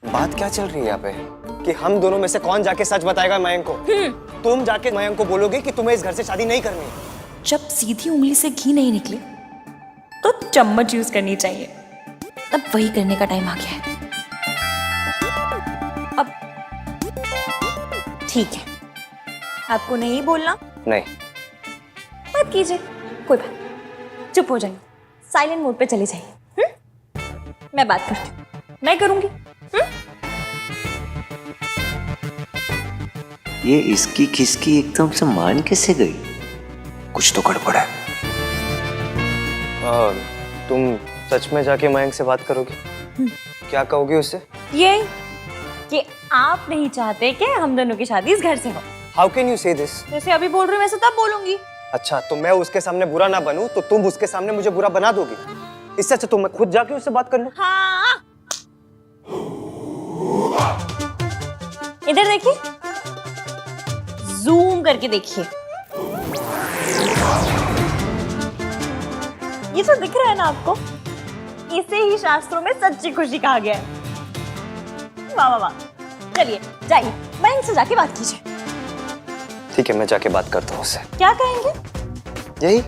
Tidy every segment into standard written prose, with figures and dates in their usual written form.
बात क्या चल रही है यहाँ पे कि हम दोनों में से कौन जाके सच बताएगा मयंक को? तुम जाके मयंक को बोलोगे कि तुम्हें इस घर से शादी नहीं करनी है। जब सीधी उंगली से घी नहीं निकले तो चम्मच यूज करनी चाहिए। अब वही करने का टाइम आ गया है। अब ठीक है, आपको नहीं बोलना? नहीं। मत कीजिए, कोई बात नहीं। चुप हो जाइए, साइलेंट मोड पे चले जाइए। मैं बात करती हूँ, मैं करूंगी। ये इसकी खिसकी एकदम से मान कैसे गई? कुछ तो गड़बड़ है। तुम सच में जाके मयंक से बात करोगी? क्या कहोगी उससे? ये कि आप नहीं चाहते कि हम दोनों की शादी इस घर से हो। हाउ कैन यू से दिस? जैसे अभी बोल रही हूँ वैसे तब बोलूंगी। अच्छा, तो मैं उसके सामने बुरा ना बनूं तो तुम उसके सामने मुझे बुरा बना दोगी? इससे अच्छा तो मैं खुद जाके उससे बात कर लूं। हाँ, इधर देखिए, जूम करके देखिए। ये तो दिख रहा है ना आपको? इसे ही शास्त्रों में सच्ची खुशी कहा गया है। वाह वाह वाह। चलिए जाइए, बैंक से जाके बात कीजिए। ठीक है, मैं जाके बात करता हूँ उससे। क्या कहेंगे? यही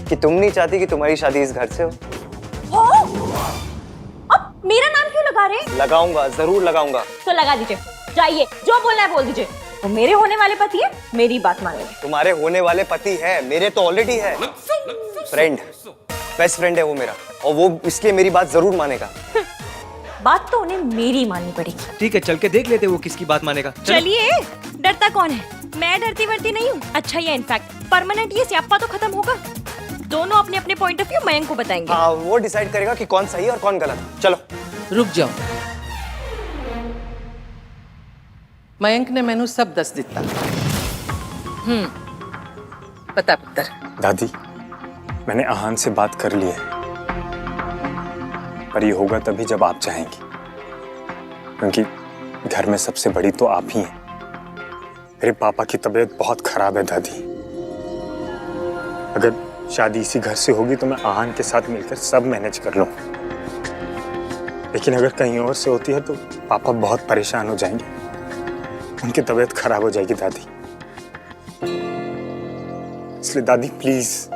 कि तुम नहीं चाहती कि तुम्हारी शादी इस घर से हो। अब मेरा नाम क्यों लगा रहे हैं? लगाऊंगा, जरूर लगाऊंगा। तो लगा दीजिए, जाइए, जो बोलना है बोल दीजिए। वो मेरे होने वाले पति है, मेरी बात मानेंगे। तुम्हारे होने वाले पति है, मेरे तो ऑलरेडी है। फ्रेंड, बेस्ट फ्रेंड है वो मेरा, और वो इसलिए मेरी बात जरूर मानेगा। बात तो उन्हें मेरी माननी पड़ेगी। ठीक है, चल के देख लेते वो किसकी बात मानेगा। चलिए, डरता कौन है? मैं डरती वरती नहीं हूँ। अच्छा, ये इनफैक्ट परमानेंट ये स्यापा तो खत्म होगा। दोनों अपने अपने पॉइंट ऑफ व्यू मयंक को बताएंगे। हाँ, वो डिसाइड करेगा कि कौन सही है और कौन गलत। चलो रुक जाओ, मयंक ने मैनू सब दस दिता। पता पुत्र। दादी, मैंने आहान से बात कर ली है, पर ये होगा तभी जब आप चाहेंगी, क्योंकि घर में सबसे बड़ी तो आप ही हैं। मेरे पापा की तबीयत बहुत खराब है दादी। अगर शादी इसी घर से होगी तो मैं आहान के साथ मिलकर सब मैनेज कर लूं, लेकिन अगर कहीं और से होती है तो पापा बहुत परेशान हो जाएंगे, उनकी तबीयत खराब हो जाएगी दादी। इसलिए दादी प्लीज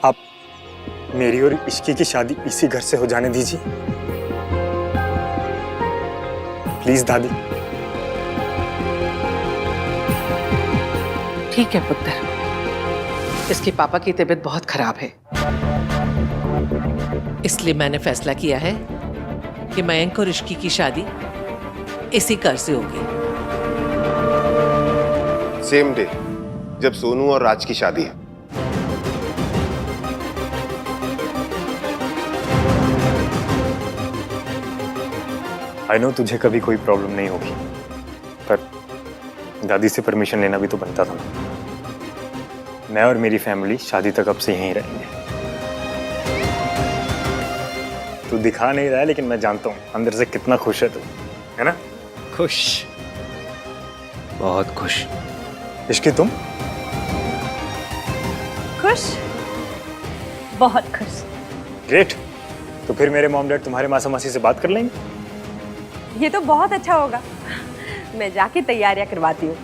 आप मेरी और इश्की की शादी इसी घर से हो जाने दीजिए, प्लीज दादी। ठीक है पुत्र, इसके पापा की तबीयत बहुत खराब है, इसलिए मैंने फैसला किया है कि मयंक और इश्की की शादी इसी घर से होगी। सेम डे जब सोनू और राज की शादी है। आई नो तुझे कभी कोई प्रॉब्लम नहीं होगी, पर दादी से परमिशन लेना भी तो बनता था ना। मैं और मेरी फैमिली शादी तक अब से यहीं रहेंगे। तू दिखा नहीं रहा है, लेकिन मैं जानता हूँ अंदर से कितना खुश है तू, है ना? खुश, बहुत खुश। इश्की तुम? खुश, बहुत खुश। ग्रेट। तो फिर मेरे मॉम डैड तुम्हारे मासा मासी से बात कर लेंगे। ये तो बहुत अच्छा होगा। मैं जाके तैयारियां करवाती हूँ।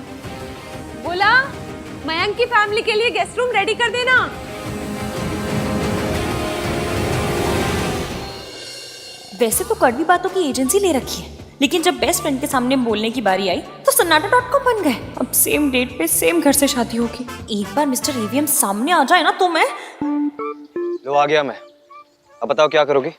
बोला, मयंक की फैमिली के लिए गेस्ट रूम रेडी कर देना। वैसे तो कड़वी बातों की एजेंसी ले रखी है, लेकिन जब बेस्ट फ्रेंड के सामने बोलने की बारी आई तो सन्नाटा.com बन गए। अब सेम डेट पे सेम घर से शादी होगी। एक बार मिस्टर एवीएम सामने आ जाए ना तो मैं लो आ गया मैं। अब बताओ क्या करोगी?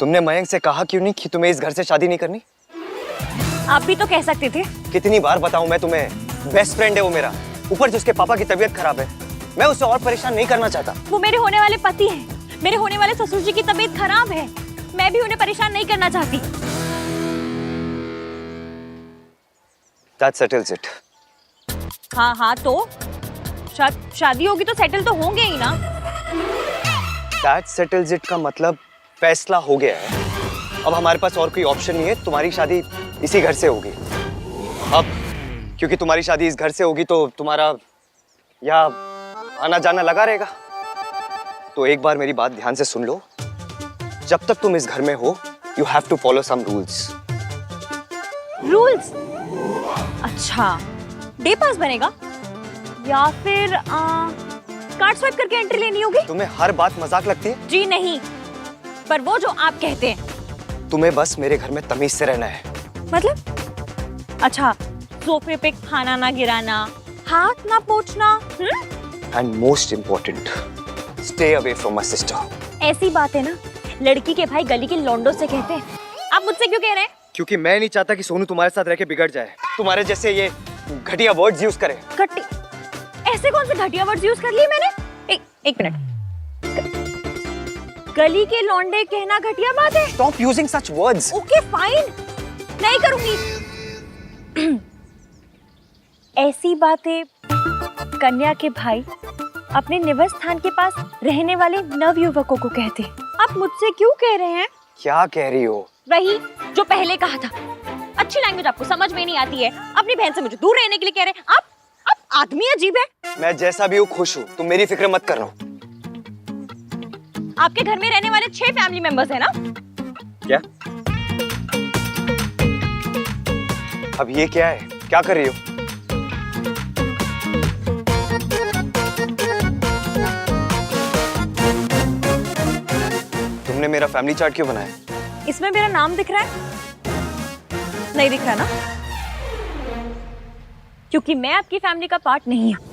तुमने मयंक से कहा क्यों नहीं कि तुम्हें इस घर से शादी नहीं करनी? आप भी तो कह सकते थे। कितनी बार बताऊं मैं तुम्हें? बेस्ट फ्रेंड है वो मेरा, ऊपर जिसके पापा की तबीयत खराब है। मैं उसे और परेशान नहीं करना चाहता। वो मेरे होने वाले पति हैं। मेरे होने वाले ससुर जी की तबीयत खराब है, मैं भी उन्हें परेशान नहीं करना चाहती। That settles it. हाँ हाँ, तो शादी होगी तो सेटल तो होंगे ही ना। That settles it का मतलब फैसला हो गया है। अब हमारे पास और कोई ऑप्शन नहीं है, तुम्हारी शादी इसी घर से होगी। अब क्योंकि तुम्हारी शादी इस घर से होगी तो तुम्हारा या आना जाना लगा रहेगा। तो एक बार मेरी बात ध्यान से सुन लो, जब तक तुम इस घर में हो you have to follow some rules. Rules? अच्छा, डे पास बनेगा या फिर कार्ड स्वाइप करके एंट्री लेनी होगी? तुम्हें हर बात मजाक लगती है? जी नहीं, पर वो जो आप कहते हैं। तुम्हें बस मेरे घर में तमीज से रहना है। मतलब? अच्छा, सोफे पे खाना ना गिराना, हाथ ना पोंछना, and most important, stay away from my sister. ऐसी बात है ना, लड़की के भाई गली के लौंडों से कहते हैं। आप मुझसे क्यों कह रहे हैं? क्योंकि मैं नहीं चाहता कि सोनू तुम्हारे साथ रह के बिगड़ जाए, तुम्हारे जैसे ये घटिया वर्ड्स यूज करे। घटी? ऐसे कौन से घटिया वर्ड्स यूज कर लिए मैंने? एक मिनट, गली के लौंडे कहना घटिया बात है? Stop using such words. Okay fine, नहीं करूंगी। ऐसी बातें कन्या के भाई अपने निवास स्थान के पास रहने वाले नवयुवकों को कहते हैं। आप मुझसे क्यों कह रहे हैं? क्या कह रही हो? वही जो पहले कहा था। अच्छी लैंग्वेज आपको समझ में नहीं आती है। अपनी बहन से मुझे दूर रहने के लिए कह रहे हैं। आप आदमी अजीब है। मैं जैसा भी हूँ खुश हूँ, तुम मेरी फिक्र मत करना। आपके घर में रहने वाले 6 फैमिली मेंबर्स हैं ना? क्या? अब ये क्या है? क्या कर रही हो? तुमने मेरा फैमिली चार्ट क्यों बनाया? इसमें मेरा नाम दिख रहा है? नहीं दिख रहा ना? क्योंकि मैं आपकी फैमिली का पार्ट नहीं हूं,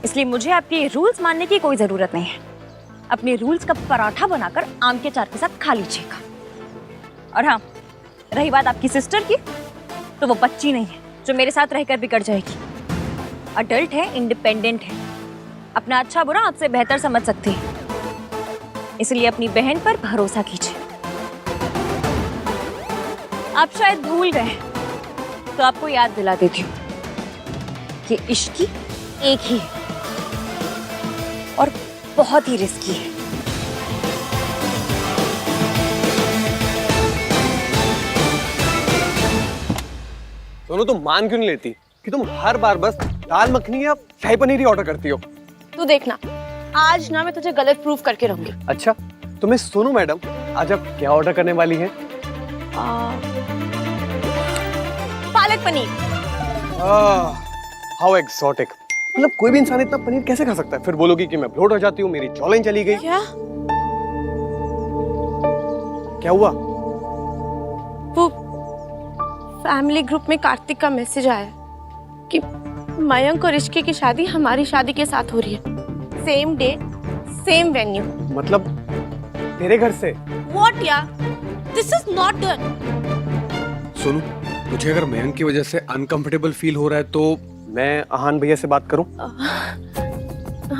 इसलिए मुझे आपके रूल्स मानने की कोई जरूरत नहीं है। अपने रूल्स का पराठा बनाकर आम के चार के साथ खा लीजिएगा। और हाँ, रही बात आपकी सिस्टर की, तो वो बच्ची नहीं है जो मेरे साथ रहकर बिगड़ जाएगी। अडल्ट है, इंडिपेंडेंट है, अपना अच्छा बुरा आपसे बेहतर समझ सकती है। इसलिए अपनी बहन पर भरोसा कीजिए। आप शायद भूल गए, तो आपको याद दिला देती हूँ कि इश्क एक ही है और बहुत ही रिस्की है। सोनू, तुम मान क्यों नहीं लेती कि तुम हर बार बस दाल मखनी या शाही पनीर ही ऑर्डर करती हो? तू देखना, आज ना मैं तुझे गलत प्रूफ करके रहूंगी। अच्छा, तो मैं सोनू मैडम, आज आप क्या ऑर्डर करने वाली हैं? पालक पनीर। How exotic. मतलब कोई भी इंसान इतना पनीर कैसे खा सकता है? फिर बोलोगी कि मैं ब्लोट हो जाती हूँ, मेरी जॉलाइन चली गई। क्या हुआ? वो फैमिली ग्रुप में कार्तिक का मैसेज आया कि मयंक और ऋषिके की शादी हमारी शादी के साथ हो रही है। Same day, same venue. मतलब तेरे घर से? What यार? This is not done. Sonu, तुझे अगर मयंक की वजह से अनकंफर्टेबल फील हो रहा है तो मैं आहान भैया से बात करूं?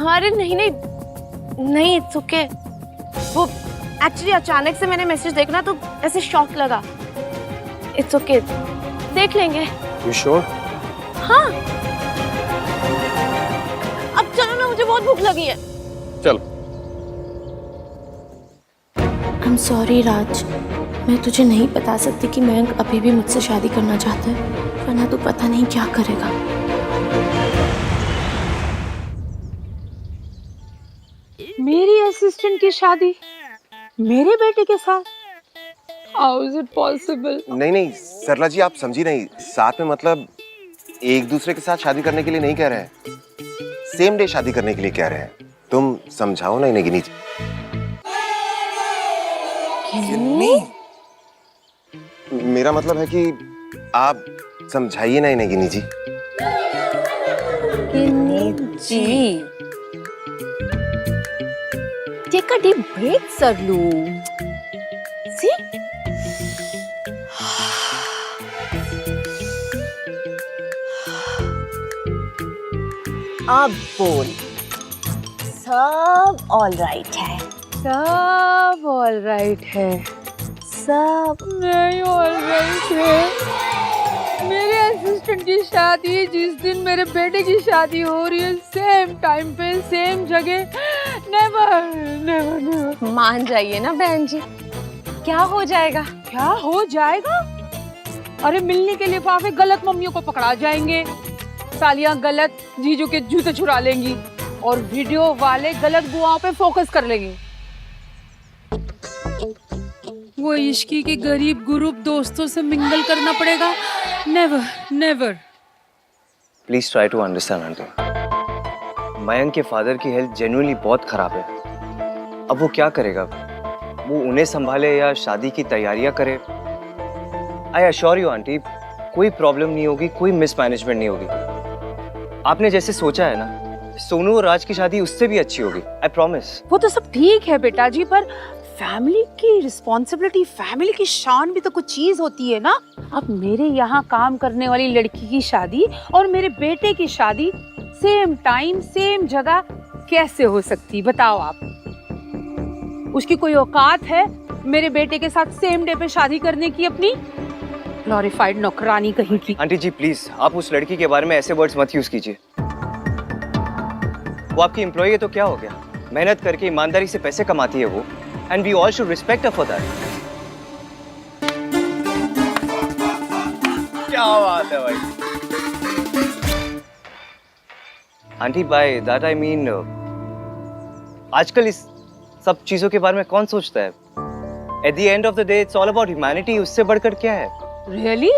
अरे नहीं नहीं नहीं, इट्स ओके। वो एक्चुअली अचानक से मैंने मैसेज देखना तो ऐसे शॉक लगा। इट्स ओके, देख लेंगे। You sure? हाँ, अब चलो ना, मुझे बहुत भूख लगी है। चलो। I'm sorry राज, मैं तुझे नहीं बता सकती कि मयंक अभी भी मुझसे शादी करना चाहता है, वरना तू पता नहीं क्या करेगा। मेरी असिस्टेंट की शादी मेरे बेटे के साथ? How is it possible? नहीं नहीं सरला जी, आप समझी नहीं। साथ में मतलब एक दूसरे के साथ शादी करने के लिए नहीं कह रहे हैं, सेम डे शादी करने के लिए कह रहे हैं। तुम समझाओ ना इन्हें गिनी जी। मेरा मतलब है कि आप समझाइए ना इन्हें गिनी जी। जी, टेक अ डीप ब्रेथ सरलू। सी, अब बोल, सब ऑल राइट है? सब ऑल राइट है। सब नहीं ऑल राइट है। मेरे असिस्टेंट की शादी जिस दिन मेरे बेटे की शादी हो रही है, सेम टाइम पे सेम जगह, नेवर नेवर नेवर। मान जाइए ना बहन जी। क्या हो जाएगा? क्या हो जाएगा? अरे मिलने के लिफाफे गलत मम्मियों को पकड़ा जाएंगे, सालियां गलत जीजू के जूते चुरा लेंगी और वीडियो वाले गलत बुआओं पे फोकस कर लेंगे। वो इश्की के गरीब ग्रुप दोस्तों से मिंगल करना पड़ेगा। Never never. Please try to understand aunty. Mayank के फादर की हेल्थ जेन्युइनली बहुत खराब है। अब वो क्या करेगा? वो उन्हें संभाले या शादी की तैयारियां करे? आई अश्योर यू आंटी, कोई प्रॉब्लम नहीं होगी, कोई मिसमैनेजमेंट नहीं होगी। आपने जैसे सोचा है ना, सोनू और राज की शादी उससे भी अच्छी होगी, आई प्रॉमिस। वो तो सब ठीक है बेटा जी, पर फैमिली की रिस्पॉन्सिबिलिटी, फैमिली की शान भी तो कुछ चीज होती है ना। अब मेरे यहाँ काम करने वाली लड़की की शादी और मेरे बेटे की शादी सेम टाइम सेम जगह कैसे हो सकती, बताओ आप। उसकी कोई औकात है मेरे बेटे के साथ सेम डे पे शादी करने की अपनी? ग्लोरीफाइड नौकरानी कहीं की। आंटी जी प्लीज, आप उस लड़की के बारे में ऐसे वर्ड्स मत यूज कीजिए। वो आपकी एम्प्लॉय है तो क्या हो गया? मेहनत करके ईमानदारी से पैसे कमाती है वो, and we all should respect her for that. क्या बात है भाई। Aunty by that I mean आजकल इस सब चीजों के बारे में कौन सोचता है? At the end of the day it's all about humanity, उससे बढ़कर क्या है? रियली?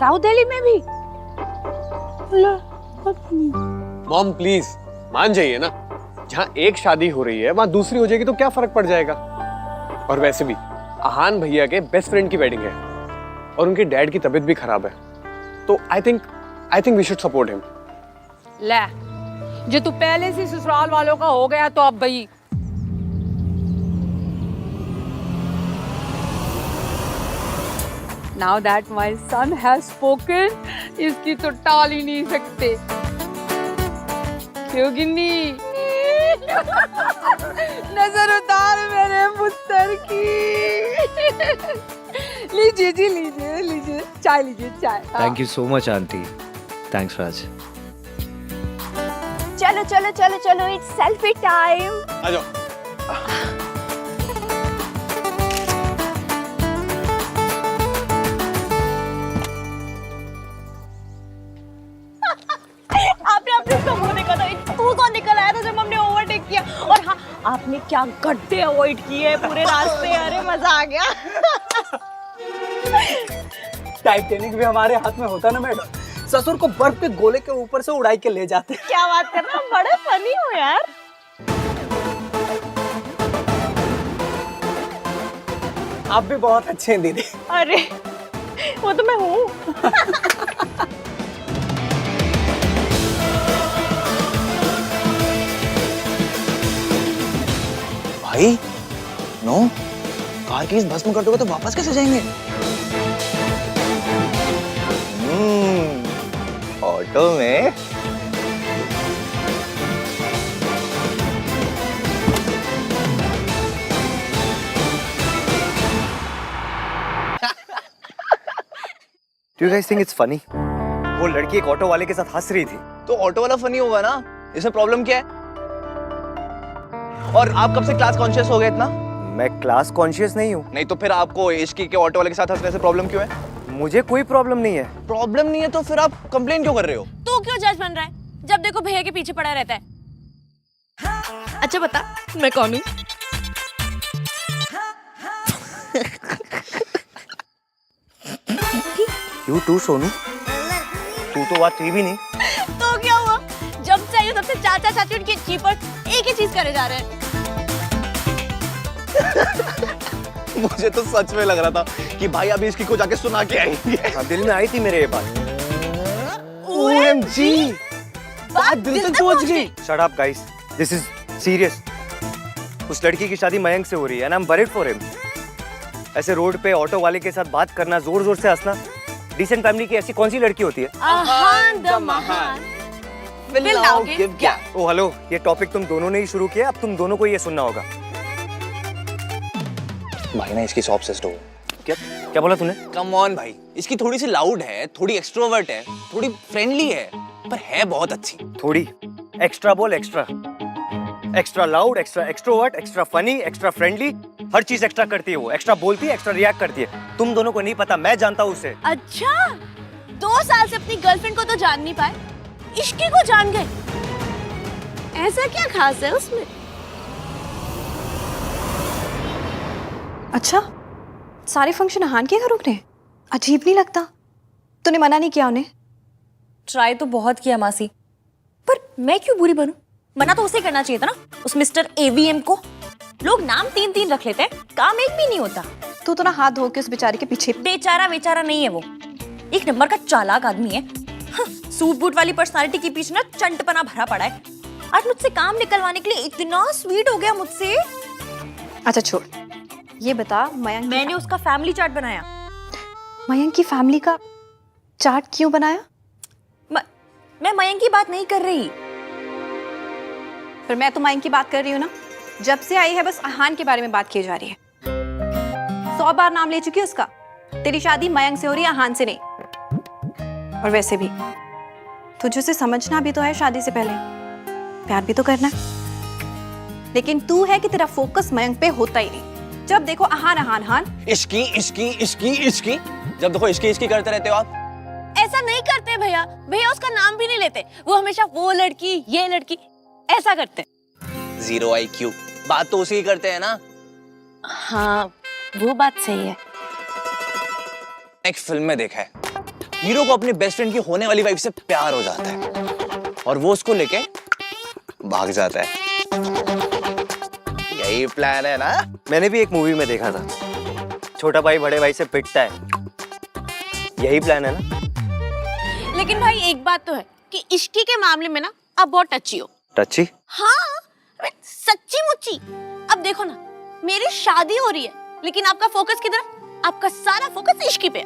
साउथ दिल्ली में भी? मॉम प्लीज मान जाइए ना, जहाँ एक शादी हो रही है वहाँ दूसरी हो जाएगी तो क्या फर्क पड़ जाएगा? और वैसे भी आहान भैया के बेस्ट फ्रेंड की वेडिंग है और उनके डैड की तबीयत भी खराब है, तो I think we should support him. ले, जो तू पहले से ससुराल वालों का हो गया तो अब भाई। Now that my son has spoken, इसकी तो टाल ही नहीं सकते। क्यों गिन्नी? नजर उतार मेरे पुत्र की। लीजिए जी, लीजिए लीजिए चाय, लीजिए चाय। Thank you so much aunty. Thanks Raj. चलो चलो चलो चलो, इट्स सेल्फी टाइम। आ जाओ। आपने अपने उसका मुंह देखा था? तू कौन निकल आया था जब हमने ओवरटेक किया? और हाँ, आपने क्या गड्ढे अवॉइड किए पूरे रास्ते। अरे मजा आ गया। टाइटैनिक भी हमारे हाथ में होता ना मैडम, ससुर को बर्फ के गोले के ऊपर से उड़ाई के ले जाते। क्या बात कर रहा, बड़े फनी हो यार। आप भी बहुत अच्छे हैं दीदी। अरे वो तो मैं हूँ। भाई नो, कार की इस भस्म कर दोगे तो वापस कैसे जाएंगे? ऑटो में। Do you guys think it's funny? वो लड़की एक ऑटो वाले के साथ हंस रही थी। तो ऑटो वाला फनी होगा ना, इसमें प्रॉब्लम क्या है? और आप कब से क्लास कॉन्शियस हो गए इतना? मैं क्लास कॉन्शियस नहीं हूँ। नहीं तो फिर आपको इश्की के ऑटो वाले के साथ हंसने से प्रॉब्लम क्यों है? मुझे कोई प्रॉब्लम नहीं है। प्रॉब्लम नहीं है तो फिर आप कंप्लेन क्यों कर रहे हो? तू क्यों जज बन रहा है? जब देखो भैया के पीछे पड़ा रहता है। अच्छा बता, मैं कौन हूँ? You too, Sonu. तू तो बात थी भी नहीं। तो क्या हुआ? जब चाहिए तब से चाचा चाची उनकी जीप पर एक ही चीज करे जा रहे हैं। मुझे तो सच में लग रहा था कि भाई अभी इसकी को जाके सुना के आएंगे। हाँ, दिल में आई थी मेरे ये बात। OMG, बात दिल तक पहुंच गई। Shut up, guys. This is serious. उस लड़की की शादी मयंक से हो रही है and I'm worried for him. ऐसे रोड पे ऑटो वाले के साथ बात करना, जोर जोर से हंसना, डिसेंट फैमिली की ऐसी कौन सी लड़की होती है? आहान द महान will now give gap. Oh hello, ये टॉपिक तुम दोनों ने ही शुरू किया, अब तुम दोनों को ये सुनना होगा। भाई ना इसकी सॉफ्ट सिस्टर हो। क्या बोला तूने? कम ऑन भाई, इसकी थोड़ी सी लाउड है, थोड़ी एक्सट्रोवर्ट है, थोड़ी फ्रेंडली है, पर है बहुत अच्छी। थोड़ी एक्स्ट्रा बोल, extra extra loud, extra extrovert, extra funny, extra friendly, हर चीज एक्स्ट्रा करती है वो। एक्स्ट्रा बोलती है, एक्स्ट्रा रिएक्ट करती है। तुम दोनों को नहीं पता, मैं जानता हूँ उसे। अच्छा, 2 साल से अपनी गर्लफ्रेंड को तो जान नहीं पाए, इश्की को जान गए। ऐसा क्या खास है उसमें? अच्छा, सारे फंक्शन अहान के घर रुक रहे हैं? अजीब नहीं लगता? तूने मना नहीं किया उन्हें? ट्राई तो बहुत किया मासी, पर मैं क्यों बुरी बनूं? मना तो उसे करना चाहिए था ना, उस मिस्टर एवीएम को। लोग नाम 3-3 रख लेते हैं, काम एक भी नहीं होता। तू तो ना हाथ धो के उस बेचारे के पीछे। बेचारा नहीं है वो, एक नंबर का चालाक आदमी है। हाँ, सूट बूट वाली पर्सनालिटी के पीछे ना चंटपना भरा पड़ा है। आज मुझसे काम निकलवाने के लिए इतना स्वीट हो गया मुझसे। अच्छा छोड़, ये बता मयंक, मैंने उसका फैमिली चार्ट बनाया। मयंक की फैमिली का चार्ट क्यों बनाया? मैं मयंक की बात नहीं कर रही। पर मैं तो मयंक की बात कर रही हूँ ना। जब से आई है बस अहान के बारे में बात की जा रही है। 100 बार नाम ले चुकी है उसका। तेरी शादी मयंक से हो रही है, अहान से नहीं। और वैसे भी तुझे उसे समझना भी तो है, शादी से पहले प्यार भी तो करना है। लेकिन तू है कि तेरा फोकस मयंक पे होता ही नहीं। जब देखो अहान अहान अहान। इश्की इश्की इश्की इश्की, जब देखो इश्की इश्की करते रहते हो आप। ऐसा नहीं करते भैया, भैया उसका नाम भी नहीं लेते। वो हमेशा वो लड़की ये लड़की ऐसा करते। 0 IQ, बात तो उसी की करते हैं ना। हाँ वो बात सही है। एक फिल्म में देखा है, हीरो को अपनी बेस्ट फ्रेंड की होने वाली वाइफ से प्यार हो जाता है और वो उसको लेके भाग जाता है। यही प्लान है ना? मैंने भी एक मूवी में देखा था, छोटा भाई बड़े भाई से पिटता है। यही प्लान है ना? लेकिन भाई एक बात तो है कि इश्की के मामले में ना आप बहुत टची हो। टची? हाँ सच्ची मुच्ची। अब देखो ना, मेरी शादी हो रही है लेकिन आपका फोकस किधर है? आपका सारा फोकस इश्की पे है।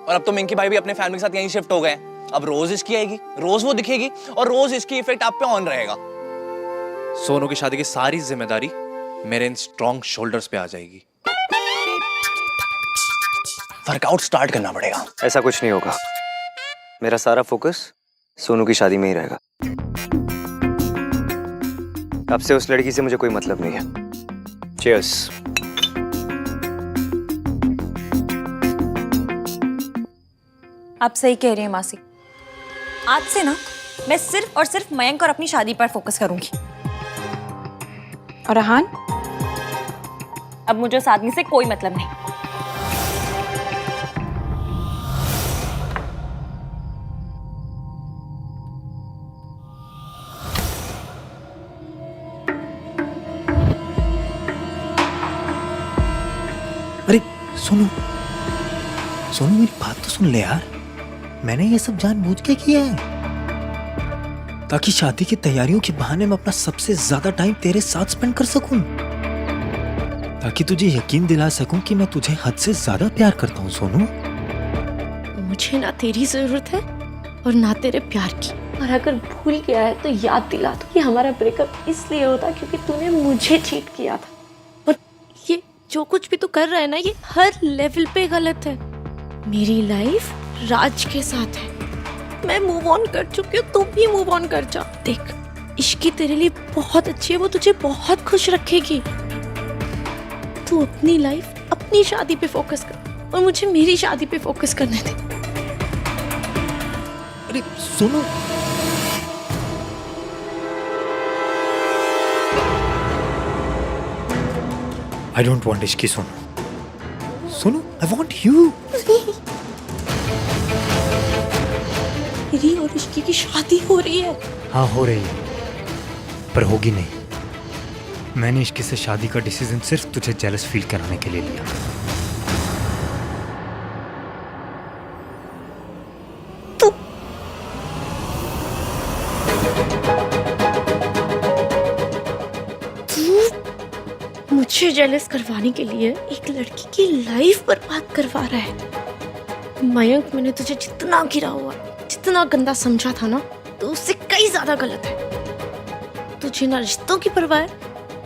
और अब तो मिंकी भाई भी अपने फैमिली के साथ यहीं शिफ्ट हो गए हैं। अब रोज इसकी आएगी, रोज वो दिखेगी और रोज इसकी इफेक्ट आप पे ऑन रहेगा। सोनू की शादी की सारी जिम्मेदारी मेरे इन स्ट्रॉन्ग शोल्डर्स पे आ जाएगी। वर्कआउट स्टार्ट करना पड़ेगा। ऐसा कुछ नहीं होगा, मेरा सारा फोकस सोनू की शादी में ही रहेगा। अब से उस लड़की से मुझे कोई मतलब नहीं है। चीयर्स। आप सही कह रही हैं मासी। आज से ना मैं सिर्फ और सिर्फ मयंक और अपनी शादी पर फोकस करूंगी। और अहान, अब मुझे उस आदमी से कोई मतलब नहीं। अरे सुनो सोनू, मेरी बात तो सुन ले यार। मैंने ये सब जानबूझ के किया है ताकि शादी की तैयारियों के बहाने मैं अपना सबसे ज्यादा टाइम तेरे साथ स्पेंड कर सकूं, ताकि तुझे यकीन दिला सकूं कि मैं तुझे हद से ज्यादा प्यार करता हूं सोनू। मुझे ना तेरी जरूरत है और ना तेरे प्यार की। और अगर भूल गया है तो याद दिला दो कि हमारा ब्रेकअप इसलिए होता क्योंकि तूने मुझे चीट किया था। और ये जो कुछ भी तू कर रहा है ना, ये हर लेवल पे गलत है। मेरी लाइफ राज के साथ है, मैं मूव ऑन कर चुकी हूँ, तू भी मूव ऑन कर जा। देख, इश्की तेरे लिए बहुत अच्छी है, वो तुझे बहुत खुश रखेगी। तू अपनी लाइफ अपनी शादी पे फोकस कर और मुझे मेरी शादी पे फोकस करने दे। अरे Sonu, I don't want Ishki Sonu. Sonu, I want you। मेरी और इश्की की शादी हो रही है। हाँ हो रही है, पर होगी नहीं। मैंने इश्की से शादी का डिसीजन सिर्फ तुझे जेलस फील कराने के लिए लिया। मुझे जेलस करवाने के लिए एक लड़की की लाइफ बर्बाद करवा रहा है। मयंक, मैंने तुझे जितना गिरा हुआ, जितना गंदा समझा था ना, तो उससे कई ज्यादा गलत है। तुझे ना रिश्तों की परवाह है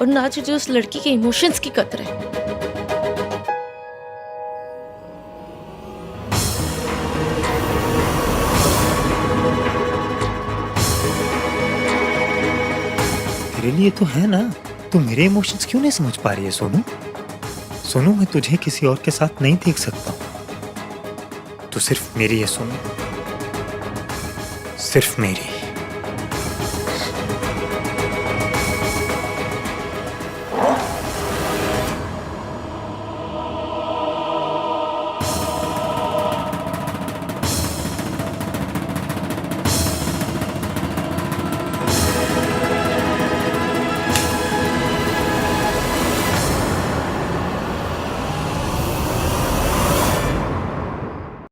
और ना तुझे उस लड़की के इमोशंस की कदर है। तेरे लिए तो है ना, तू मेरे इमोशंस क्यों नहीं समझ पा रही है सोनू? सोनू, मैं तुझे किसी और के साथ नहीं देख सकता। तू सिर्फ मेरी है सोनू, सिर्फ मेरी।